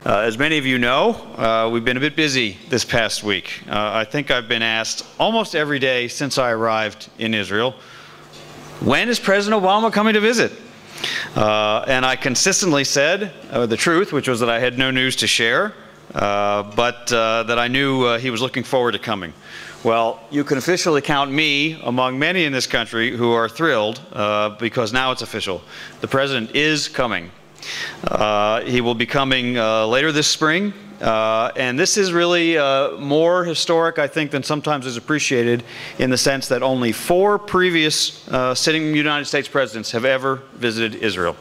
As many of you know, we've been a bit busy this past week. I think I've been asked almost every day since I arrived in Israel, when is President Obama coming to visit? And I consistently said the truth, which was that I had no news to share, but that I knew he was looking forward to coming. Well, you can officially count me among many in this country who are thrilled because now it's official. The President is coming. He will be coming later this spring, and this is really more historic, I think, than sometimes is appreciated, in the sense that only 4 previous sitting United States presidents have ever visited Israel.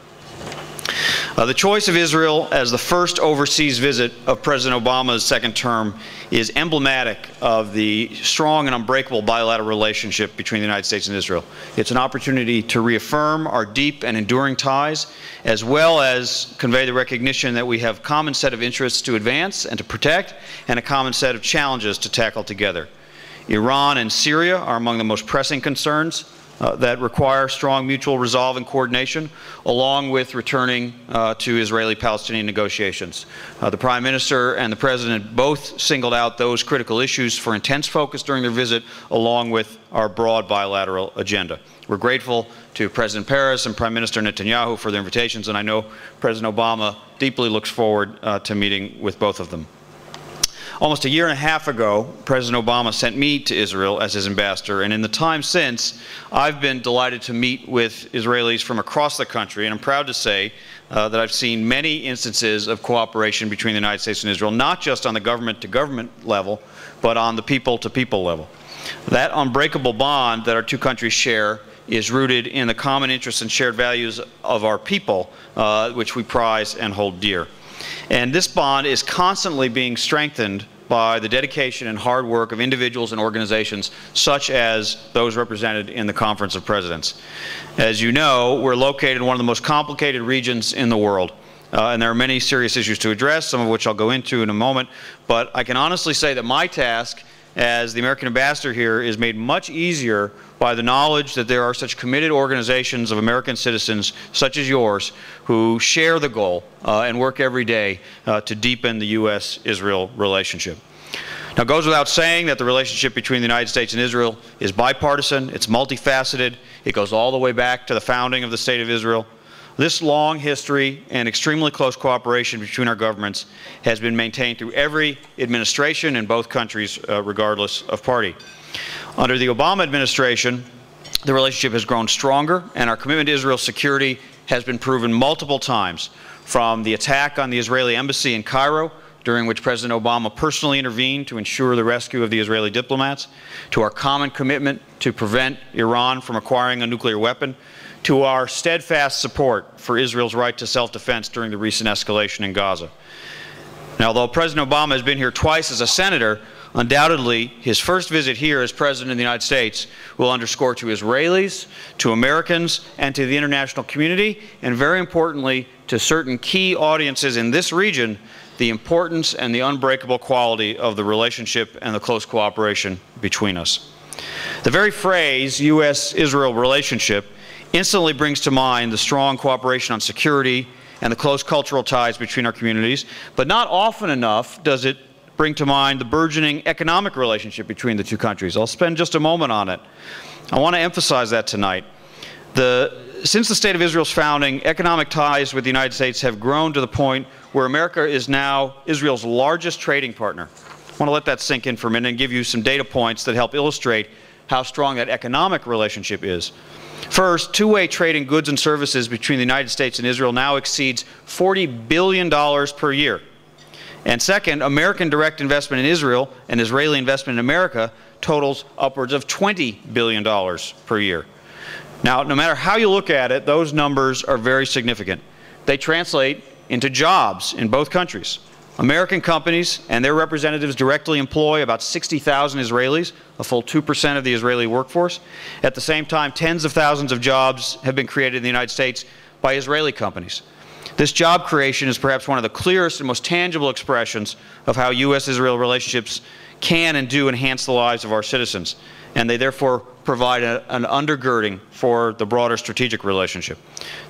The choice of Israel as the first overseas visit of President Obama's second term is emblematic of the strong and unbreakable bilateral relationship between the United States and Israel. It's an opportunity to reaffirm our deep and enduring ties, as well as convey the recognition that we have a common set of interests to advance and to protect, and a common set of challenges to tackle together. Iran and Syria are among the most pressing concerns that require strong mutual resolve and coordination, along with returning to Israeli-Palestinian negotiations. The Prime Minister and the President both singled out those critical issues for intense focus during their visit, along with our broad bilateral agenda. We're grateful to President Peres and Prime Minister Netanyahu for their invitations, and I know President Obama deeply looks forward to meeting with both of them. Almost a year and a half ago, President Obama sent me to Israel as his ambassador, and in the time since, I've been delighted to meet with Israelis from across the country, and I'm proud to say that I've seen many instances of cooperation between the United States and Israel, not just on the government-to-government level, but on the people-to-people level. That unbreakable bond that our two countries share is rooted in the common interests and shared values of our people, which we prize and hold dear. And this bond is constantly being strengthened by the dedication and hard work of individuals and organizations such as those represented in the Conference of Presidents. As you know, we're located in one of the most complicated regions in the world. And there are many serious issues to address, some of which I'll go into in a moment. But I can honestly say that my task as the American ambassador here is made much easier by the knowledge that there are such committed organizations of American citizens, such as yours, who share the goal and work every day to deepen the U.S.-Israel relationship. Now, it goes without saying that the relationship between the United States and Israel is bipartisan, it's multifaceted, it goes all the way back to the founding of the State of Israel. This long history and extremely close cooperation between our governments has been maintained through every administration in both countries, regardless of party. Under the Obama administration, the relationship has grown stronger, and our commitment to Israel's security has been proven multiple times, from the attack on the Israeli embassy in Cairo, during which President Obama personally intervened to ensure the rescue of the Israeli diplomats, to our common commitment to prevent Iran from acquiring a nuclear weapon, to our steadfast support for Israel's right to self-defense during the recent escalation in Gaza. Now, although President Obama has been here twice as a senator, undoubtedly his first visit here as President of the United States will underscore to Israelis, to Americans, and to the international community, and very importantly, to certain key audiences in this region, the importance and the unbreakable quality of the relationship and the close cooperation between us. The very phrase U.S.-Israel relationship instantly brings to mind the strong cooperation on security and the close cultural ties between our communities, but not often enough does it bring to mind the burgeoning economic relationship between the two countries. I'll spend just a moment on it. I want to emphasize that tonight. Since the State of Israel's founding, economic ties with the United States have grown to the point where America is now Israel's largest trading partner. I want to let that sink in for a minute and give you some data points that help illustrate how strong that economic relationship is. First, two-way trade in goods and services between the United States and Israel now exceeds $40 billion per year. And second, American direct investment in Israel and Israeli investment in America totals upwards of $20 billion per year. Now, no matter how you look at it, those numbers are very significant. They translate into jobs in both countries. American companies and their representatives directly employ about 60,000 Israelis, a full 2% of the Israeli workforce. At the same time, tens of thousands of jobs have been created in the United States by Israeli companies. This job creation is perhaps one of the clearest and most tangible expressions of how U.S.-Israel relationships can and do enhance the lives of our citizens. and they therefore provide an undergirding for the broader strategic relationship.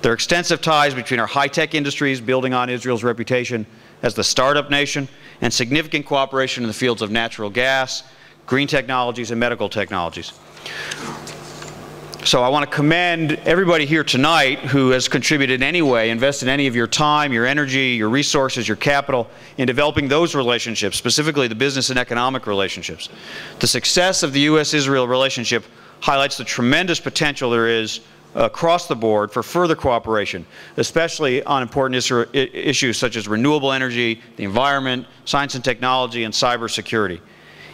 There are extensive ties between our high-tech industries, building on Israel's reputation as the startup nation, and significant cooperation in the fields of natural gas, green technologies, and medical technologies. So I want to commend everybody here tonight who has contributed in any way, invested any of your time, your energy, your resources, your capital in developing those relationships, specifically the business and economic relationships. The success of the U.S.-Israel relationship highlights the tremendous potential there is across the board for further cooperation, especially on important issues such as renewable energy, the environment, science and technology, and cybersecurity.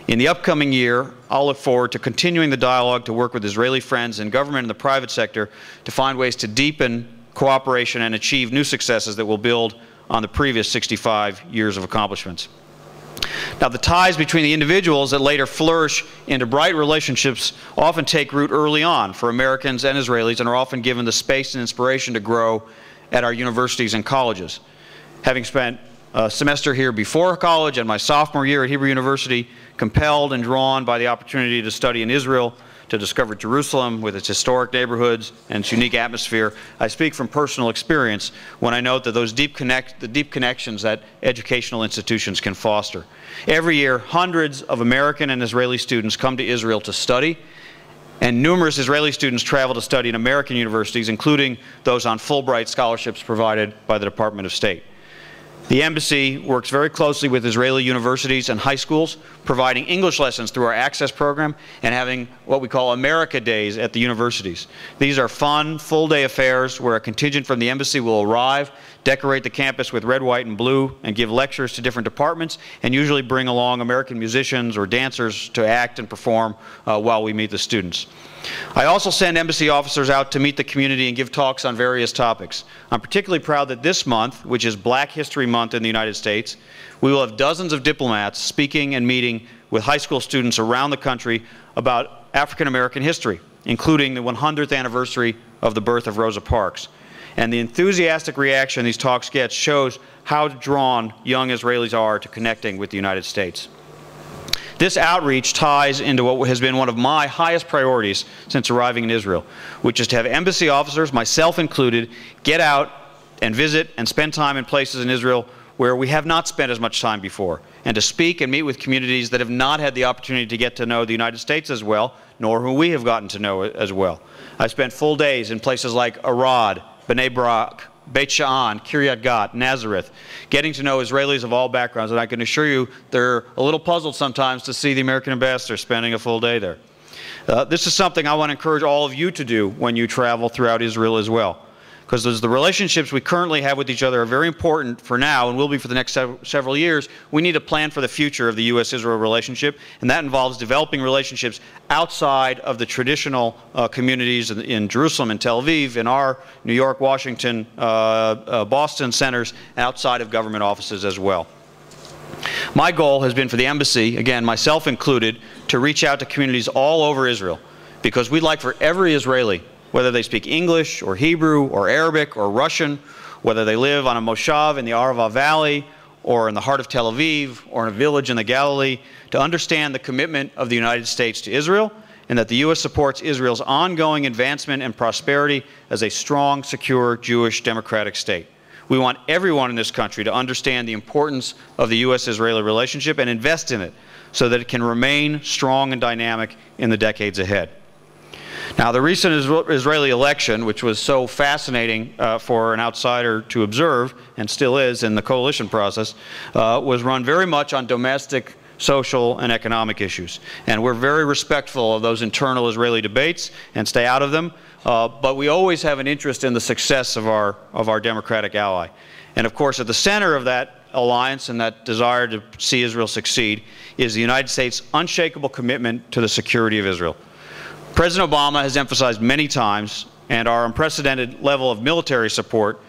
In the upcoming year, I'll look forward to continuing the dialogue to work with Israeli friends in government and the private sector to find ways to deepen cooperation and achieve new successes that will build on the previous 65 years of accomplishments. Now, the ties between the individuals that later flourish into bright relationships often take root early on for Americans and Israelis and are often given the space and inspiration to grow at our universities and colleges. Having spent a semester here before college and my sophomore year at Hebrew University, compelled and drawn by the opportunity to study in Israel, to discover Jerusalem with its historic neighborhoods and its unique atmosphere, I speak from personal experience when I note that the deep connections that educational institutions can foster. Every year, hundreds of American and Israeli students come to Israel to study, and numerous Israeli students travel to study in American universities, including those on Fulbright scholarships provided by the Department of State. The embassy works very closely with Israeli universities and high schools, providing English lessons through our Access program and having what we call America Days at the universities. These are fun, full-day affairs where a contingent from the embassy will arrive, decorate the campus with red, white, and blue, and give lectures to different departments, and usually bring along American musicians or dancers to act and perform while we meet the students. I also send embassy officers out to meet the community and give talks on various topics. I'm particularly proud that this month, which is Black History Month in the United States, we will have dozens of diplomats speaking and meeting with high school students around the country about African American history, including the 100th anniversary of the birth of Rosa Parks. And the enthusiastic reaction these talks get shows how drawn young Israelis are to connecting with the United States. This outreach ties into what has been one of my highest priorities since arriving in Israel, which is to have embassy officers, myself included, get out and visit and spend time in places in Israel where we have not spent as much time before, and to speak and meet with communities that have not had the opportunity to get to know the United States as well, nor who we have gotten to know as well. I spent full days in places like Arad, Bnei Brak, Beit Sha'an, Kiryat Gat, Nazareth, getting to know Israelis of all backgrounds, and I can assure you they're a little puzzled sometimes to see the American ambassador spending a full day there. This is something I want to encourage all of you to do when you travel throughout Israel as well, because the relationships we currently have with each other are very important for now and will be for the next several years. We need to plan for the future of the U.S.-Israel relationship, and that involves developing relationships outside of the traditional communities in Jerusalem and Tel Aviv, in our New York, Washington, Boston centers, outside of government offices as well. My goal has been for the embassy, again, myself included, to reach out to communities all over Israel, because we'd like for every Israeli, whether they speak English or Hebrew or Arabic or Russian, whether they live on a moshav in the Arava Valley or in the heart of Tel Aviv or in a village in the Galilee, to understand the commitment of the United States to Israel and that the U.S. supports Israel's ongoing advancement and prosperity as a strong, secure, Jewish, democratic state. We want everyone in this country to understand the importance of the U.S.-Israeli relationship and invest in it so that it can remain strong and dynamic in the decades ahead. Now, the recent Israeli election, which was so fascinating for an outsider to observe, and still is in the coalition process, was run very much on domestic, social, and economic issues. And we're very respectful of those internal Israeli debates and stay out of them, but we always have an interest in the success of our democratic ally. And of course, at the center of that alliance and that desire to see Israel succeed is the United States' unshakable commitment to the security of Israel. President Obama has emphasized many times, and our unprecedented level of military support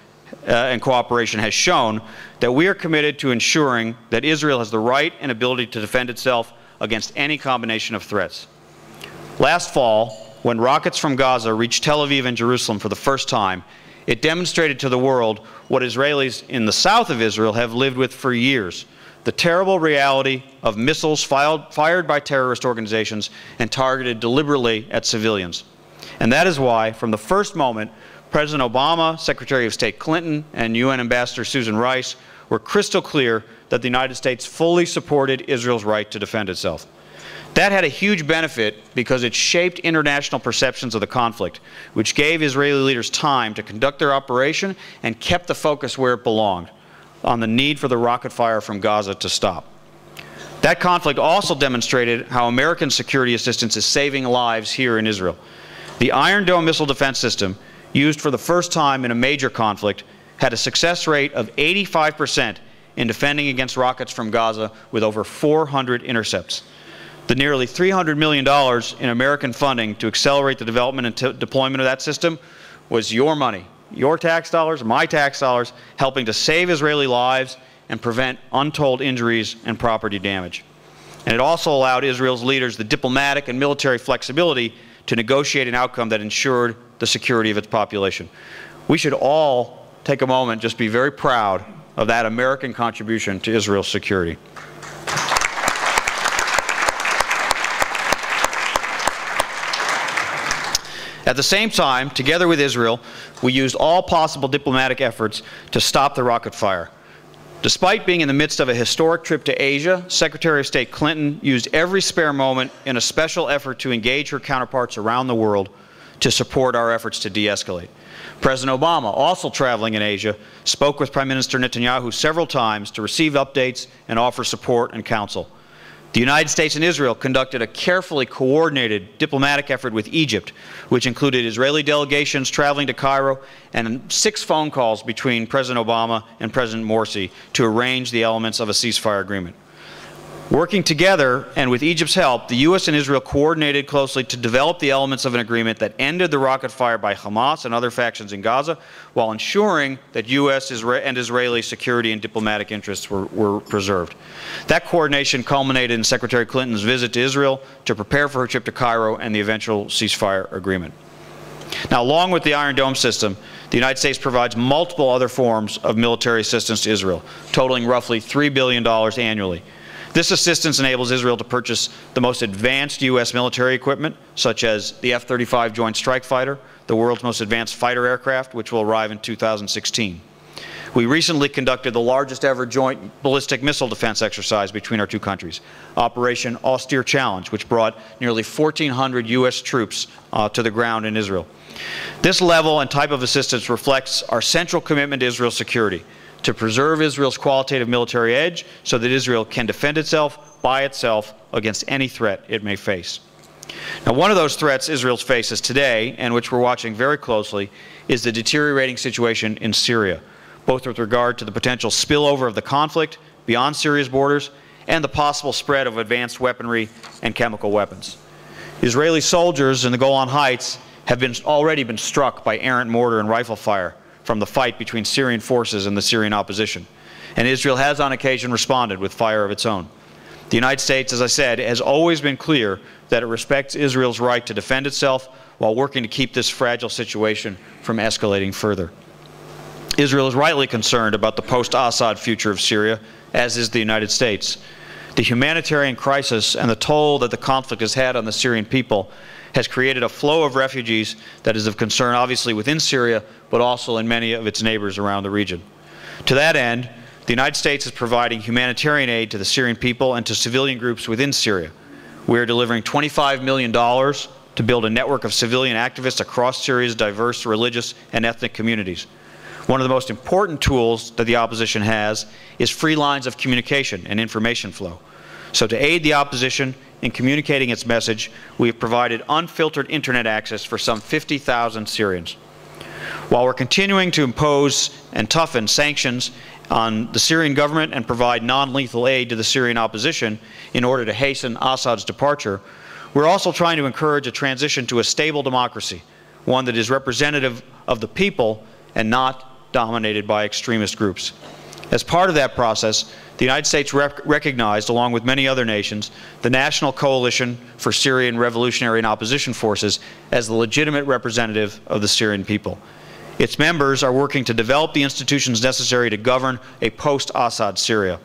and cooperation has shown, that we are committed to ensuring that Israel has the right and ability to defend itself against any combination of threats. Last fall, when rockets from Gaza reached Tel Aviv and Jerusalem for the first time, it demonstrated to the world what Israelis in the south of Israel have lived with for years: the terrible reality of missiles fired by terrorist organizations and targeted deliberately at civilians. And that is why, from the first moment, President Obama, Secretary of State Clinton, and UN Ambassador Susan Rice were crystal clear that the United States fully supported Israel's right to defend itself. That had a huge benefit because it shaped international perceptions of the conflict, which gave Israeli leaders time to conduct their operation and kept the focus where it belonged, on the need for the rocket fire from Gaza to stop. That conflict also demonstrated how American security assistance is saving lives here in Israel. The Iron Dome missile defense system, used for the first time in a major conflict, had a success rate of 85% in defending against rockets from Gaza with over 400 intercepts. The nearly $300 million in American funding to accelerate the development and deployment of that system was your money, your tax dollars, my tax dollars, helping to save Israeli lives and prevent untold injuries and property damage. And it also allowed Israel's leaders the diplomatic and military flexibility to negotiate an outcome that ensured the security of its population. We should all take a moment, just be very proud of that American contribution to Israel's security. At the same time, together with Israel, we used all possible diplomatic efforts to stop the rocket fire. Despite being in the midst of a historic trip to Asia, Secretary of State Clinton used every spare moment in a special effort to engage her counterparts around the world to support our efforts to de-escalate. President Obama, also traveling in Asia, spoke with Prime Minister Netanyahu several times to receive updates and offer support and counsel. The United States and Israel conducted a carefully coordinated diplomatic effort with Egypt, which included Israeli delegations traveling to Cairo and 6 phone calls between President Obama and President Morsi to arrange the elements of a ceasefire agreement. Working together, and with Egypt's help, the U.S. and Israel coordinated closely to develop the elements of an agreement that ended the rocket fire by Hamas and other factions in Gaza, while ensuring that U.S. and Israeli security and diplomatic interests were preserved. That coordination culminated in Secretary Clinton's visit to Israel to prepare for her trip to Cairo and the eventual ceasefire agreement. Now, along with the Iron Dome system, the United States provides multiple other forms of military assistance to Israel, totaling roughly $3 billion annually. This assistance enables Israel to purchase the most advanced U.S. military equipment, such as the F-35 Joint Strike Fighter, the world's most advanced fighter aircraft, which will arrive in 2016. We recently conducted the largest ever joint ballistic missile defense exercise between our two countries, Operation Austere Challenge, which brought nearly 1,400 U.S. troops to the ground in Israel. This level and type of assistance reflects our central commitment to Israel's security, to preserve Israel's qualitative military edge so that Israel can defend itself by itself against any threat it may face. Now, one of those threats Israel faces today, and which we're watching very closely, is the deteriorating situation in Syria, both with regard to the potential spillover of the conflict beyond Syria's borders and the possible spread of advanced weaponry and chemical weapons. Israeli soldiers in the Golan Heights have already been struck by errant mortar and rifle fire from the fight between Syrian forces and the Syrian opposition. And Israel has on occasion responded with fire of its own. The United States, as I said, has always been clear that it respects Israel's right to defend itself while working to keep this fragile situation from escalating further. Israel is rightly concerned about the post-Assad future of Syria, as is the United States. The humanitarian crisis and the toll that the conflict has had on the Syrian people has created a flow of refugees that is of concern obviously within Syria, but also in many of its neighbors around the region. To that end, the United States is providing humanitarian aid to the Syrian people and to civilian groups within Syria. We are delivering $25 million to build a network of civilian activists across Syria's diverse religious and ethnic communities. One of the most important tools that the opposition has is free lines of communication and information flow. So to aid the opposition in communicating its message, we have provided unfiltered internet access for some 50,000 Syrians. While we're continuing to impose and toughen sanctions on the Syrian government and provide non-lethal aid to the Syrian opposition in order to hasten Assad's departure, we're also trying to encourage a transition to a stable democracy, one that is representative of the people and not dominated by extremist groups. As part of that process, the United States recognized, along with many other nations, the National Coalition for Syrian Revolutionary and Opposition Forces as the legitimate representative of the Syrian people. Its members are working to develop the institutions necessary to govern a post-Assad Syria.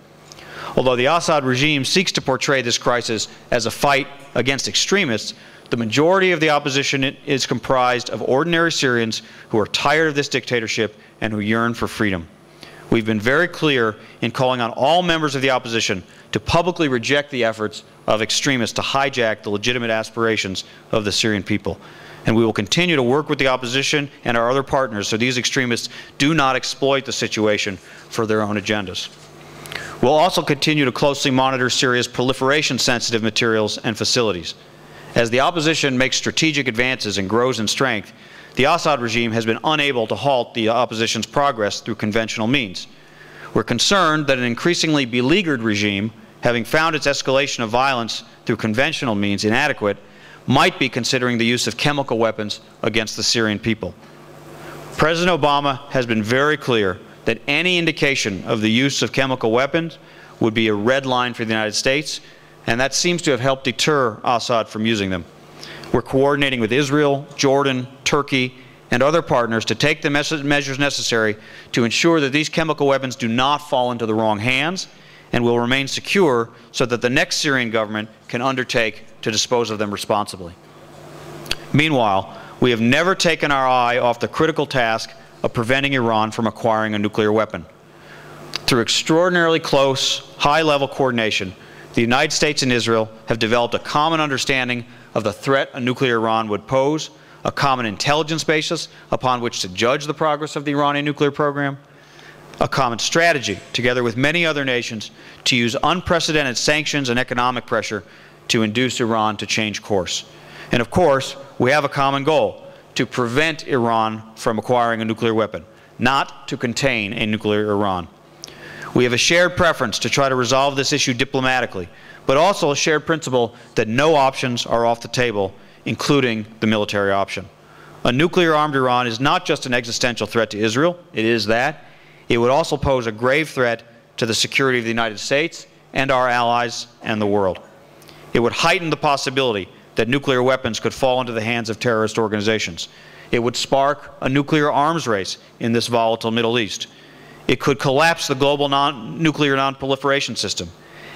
Although the Assad regime seeks to portray this crisis as a fight against extremists, the majority of the opposition is comprised of ordinary Syrians who are tired of this dictatorship and who yearn for freedom. We've been very clear in calling on all members of the opposition to publicly reject the efforts of extremists to hijack the legitimate aspirations of the Syrian people. And we will continue to work with the opposition and our other partners so these extremists do not exploit the situation for their own agendas. We'll also continue to closely monitor Syria's proliferation-sensitive materials and facilities. As the opposition makes strategic advances and grows in strength, the Assad regime has been unable to halt the opposition's progress through conventional means. We're concerned that an increasingly beleaguered regime, having found its escalation of violence through conventional means inadequate, might be considering the use of chemical weapons against the Syrian people. President Obama has been very clear that any indication of the use of chemical weapons would be a red line for the United States, and that seems to have helped deter Assad from using them. We're coordinating with Israel, Jordan, Turkey, and other partners to take the measures necessary to ensure that these chemical weapons do not fall into the wrong hands and will remain secure so that the next Syrian government can undertake to dispose of them responsibly. Meanwhile, we have never taken our eye off the critical task of preventing Iran from acquiring a nuclear weapon. Through extraordinarily close, high-level coordination, the United States and Israel have developed a common understanding of the threat a nuclear Iran would pose, a common intelligence basis upon which to judge the progress of the Iranian nuclear program, a common strategy, together with many other nations, to use unprecedented sanctions and economic pressure to induce Iran to change course. And of course, we have a common goal: to prevent Iran from acquiring a nuclear weapon, not to contain a nuclear Iran. We have a shared preference to try to resolve this issue diplomatically, but also a shared principle that no options are off the table, including the military option. A nuclear-armed Iran is not just an existential threat to Israel. It is that. It would also pose a grave threat to the security of the United States and our allies and the world. It would heighten the possibility that nuclear weapons could fall into the hands of terrorist organizations. It would spark a nuclear arms race in this volatile Middle East. It could collapse the global nuclear non-proliferation system.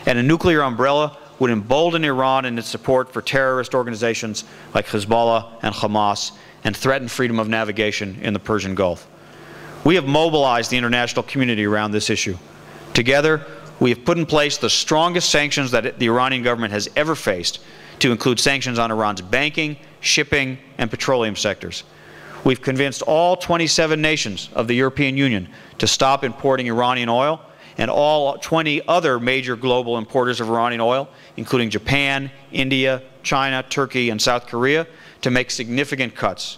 And a nuclear umbrella would embolden Iran in its support for terrorist organizations like Hezbollah and Hamas and threaten freedom of navigation in the Persian Gulf. We have mobilized the international community around this issue. Together, we have put in place the strongest sanctions that the Iranian government has ever faced, to include sanctions on Iran's banking, shipping, and petroleum sectors. We've convinced all 27 nations of the European Union to stop importing Iranian oil, and all 20 other major global importers of Iranian oil, including Japan, India, China, Turkey, and South Korea, to make significant cuts.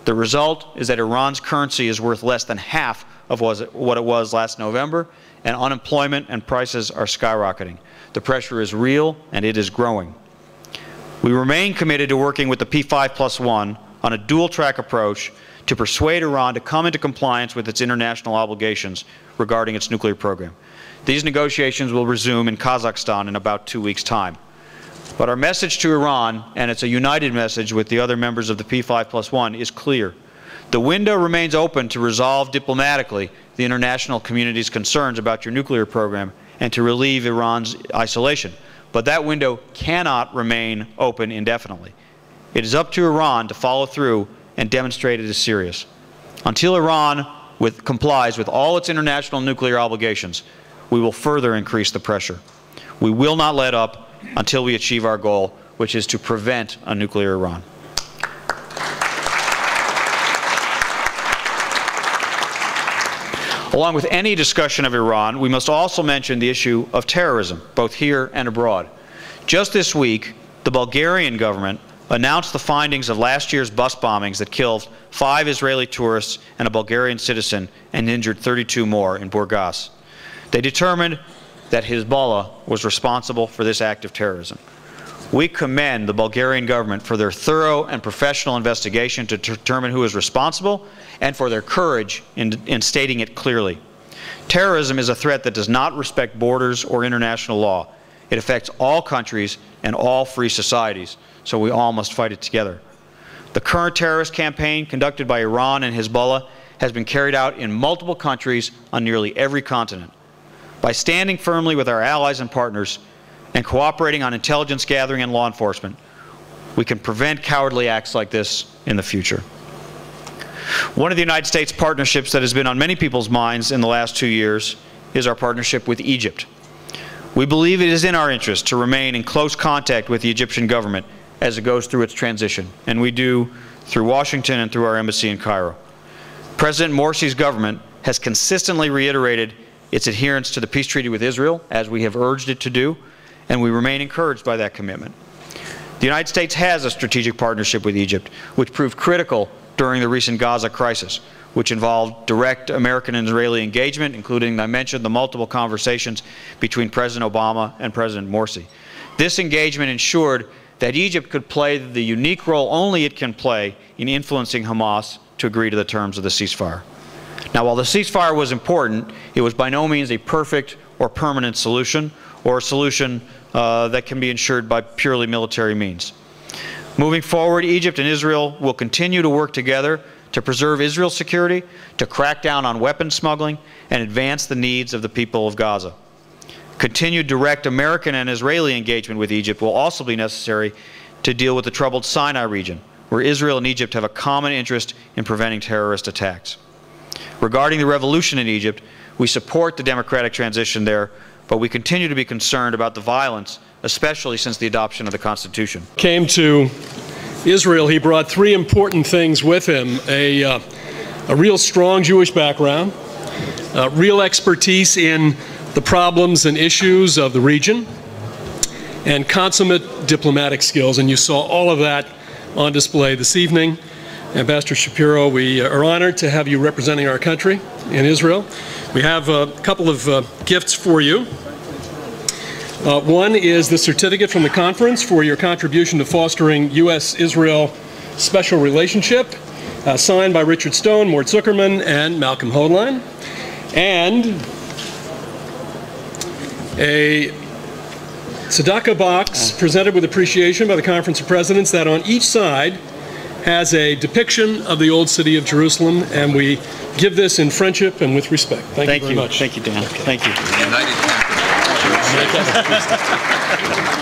The result is that Iran's currency is worth less than half of what it was last November, and unemployment and prices are skyrocketing. The pressure is real, and it is growing. We remain committed to working with the P5+1 on a dual-track approach to persuade Iran to come into compliance with its international obligations regarding its nuclear program. These negotiations will resume in Kazakhstan in about 2 weeks' time. But our message to Iran, and it's a united message with the other members of the P5+1, is clear. The window remains open to resolve diplomatically the international community's concerns about your nuclear program and to relieve Iran's isolation. But that window cannot remain open indefinitely. It is up to Iran to follow through and demonstrate it is serious. Until Iran complies with all its international nuclear obligations, we will further increase the pressure. We will not let up until we achieve our goal, which is to prevent a nuclear Iran. Along with any discussion of Iran, we must also mention the issue of terrorism, both here and abroad. Just this week, the Bulgarian government announced the findings of last year's bus bombings that killed 5 Israeli tourists and a Bulgarian citizen and injured 32 more in Burgas. They determined that Hezbollah was responsible for this act of terrorism. We commend the Bulgarian government for their thorough and professional investigation to determine who is responsible and for their courage in stating it clearly. Terrorism is a threat that does not respect borders or international law. It affects all countries and all free societies, so we all must fight it together. The current terrorist campaign conducted by Iran and Hezbollah has been carried out in multiple countries on nearly every continent. By standing firmly with our allies and partners and cooperating on intelligence gathering and law enforcement, we can prevent cowardly acts like this in the future. One of the United States partnerships that has been on many people's minds in the last 2 years is our partnership with Egypt. We believe it is in our interest to remain in close contact with the Egyptian government as it goes through its transition, and we do through Washington and through our embassy in Cairo. President Morsi's government has consistently reiterated its adherence to the peace treaty with Israel, as we have urged it to do, and we remain encouraged by that commitment. The United States has a strategic partnership with Egypt, which proved critical during the recent Gaza crisis, which involved direct American and Israeli engagement, including, I mentioned, the multiple conversations between President Obama and President Morsi. This engagement ensured that Egypt could play the unique role only it can play in influencing Hamas to agree to the terms of the ceasefire. Now, while the ceasefire was important, it was by no means a perfect or permanent solution, or a solution that can be ensured by purely military means. Moving forward, Egypt and Israel will continue to work together to preserve Israel's security, to crack down on weapons smuggling, and advance the needs of the people of Gaza. Continued direct American and Israeli engagement with Egypt will also be necessary to deal with the troubled Sinai region, where Israel and Egypt have a common interest in preventing terrorist attacks. Regarding the revolution in Egypt, we support the democratic transition there, but we continue to be concerned about the violence, especially since the adoption of the Constitution. Came to Israel, he brought three important things with him: a real strong Jewish background, real expertise in the problems and issues of the region, and consummate diplomatic skills. And you saw all of that on display this evening. Ambassador Shapiro, we are honored to have you representing our country in Israel. We have a couple of gifts for you. One is the certificate from the conference for your contribution to fostering U.S.-Israel special relationship, signed by Richard Stone, Mort Zuckerman, and Malcolm Hoenlein. And a tzedakah box presented with appreciation by the Conference of Presidents that on each side has a depiction of the old city of Jerusalem, and we give this in friendship and with respect. Thank you very much. Thank you, Dan. Okay. Thank you. United Catholic Church.